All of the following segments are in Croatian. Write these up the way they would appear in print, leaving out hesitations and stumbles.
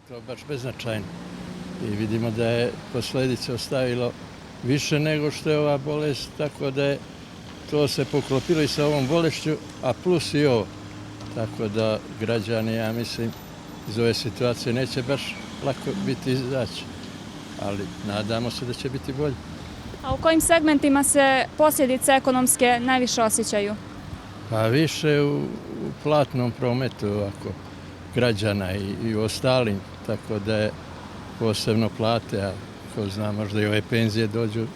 To baš beznačajno. I vidimo da je posljedice ostavilo više nego što je ova bolest, tako da je to se poklopilo i sa ovom bolešću, a plus i ovo. Tako da građani, ja mislim, iz ove situacije neće baš lako biti izaći, ali nadamo se da će biti bolje. A u kojim segmentima se posljedice ekonomske najviše osjećaju? Pa više u platnom prometu ovako, građana i u ostalim, tako da je posebno plate, a ko zna možda i ove penzije dođu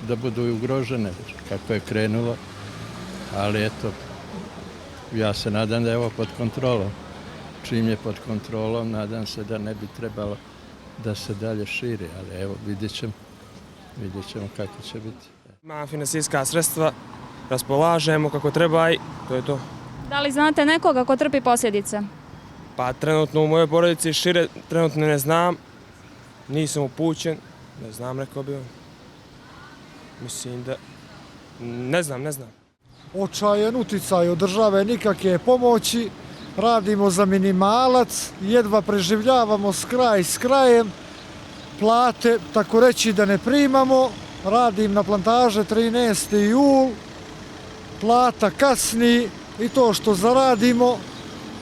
da budu ugrožene, kako je krenulo, ali eto, ja se nadam da je ovo pod kontrolom. Čim je pod kontrolom, nadam se da ne bi trebalo da se dalje širi, ali evo vidjet ćemo kako će biti. Ima finansijska sredstva, raspolažemo kako treba i to je to. Da li znate nekoga ko trpi posljedice? Pa trenutno u mojoj porodici šire trenutno ne znam, nisam upućen, ne znam, rekao bi vam. Mislim da, ne znam. Očajan uticaj od države, nikakve pomoći, radimo za minimalac, jedva preživljavamo kraj s krajem, plate, tako reći da ne primamo, radim na plantaže 13. jul, plata kasni i to što zaradimo,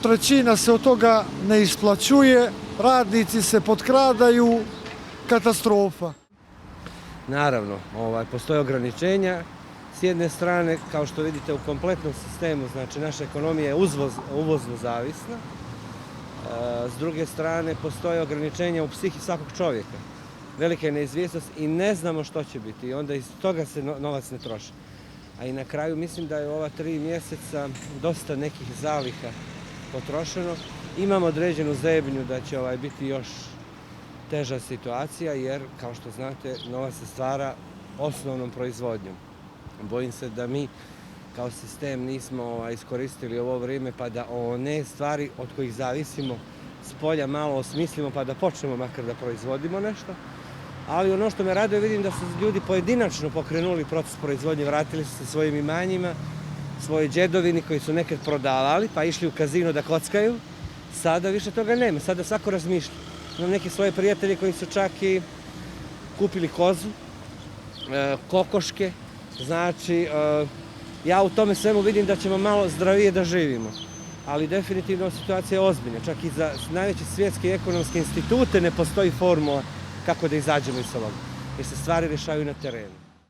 trećina se od toga ne isplaćuje, radnici se potkradaju, katastrofa. Naravno, postoje ograničenja. S jedne strane, kao što vidite u kompletnom sistemu, znači naša ekonomija je uvozno zavisna. S druge strane, postoje ograničenja u psihi svakog čovjeka. Velika je neizvjesnost i ne znamo što će biti i onda iz toga se novac ne troši. A i na kraju mislim da je u ova 3 mjeseca dosta nekih zaliha potrošeno. Imamo određenu zebnju da će biti još teža situacija jer, kao što znate, novac se stvara osnovnom proizvodnjom. Bojim se da mi kao sistem nismo iskoristili ovo vrijeme pa da one stvari od kojih zavisimo s polja malo osmislimo pa da počnemo makar da proizvodimo nešto. Ali ono što me raduje, vidim da su ljudi pojedinačno pokrenuli proces proizvodnje, vratili su se svojim imanjima, svoje džedovini koji su nekad prodavali pa išli u kazino da kockaju. Sada više toga nema, sada svako razmišlja. Imam neke svoje prijatelje koji su čak i kupili kozu, kokoške. Znači, ja u tome svemu vidim da ćemo malo zdravije da živimo. Ali definitivno situacija je ozbiljna. Čak i za najveće svjetske ekonomske institute ne postoji formula kako da izađemo iz ovoga. Jer se stvari rješavaju na terenu.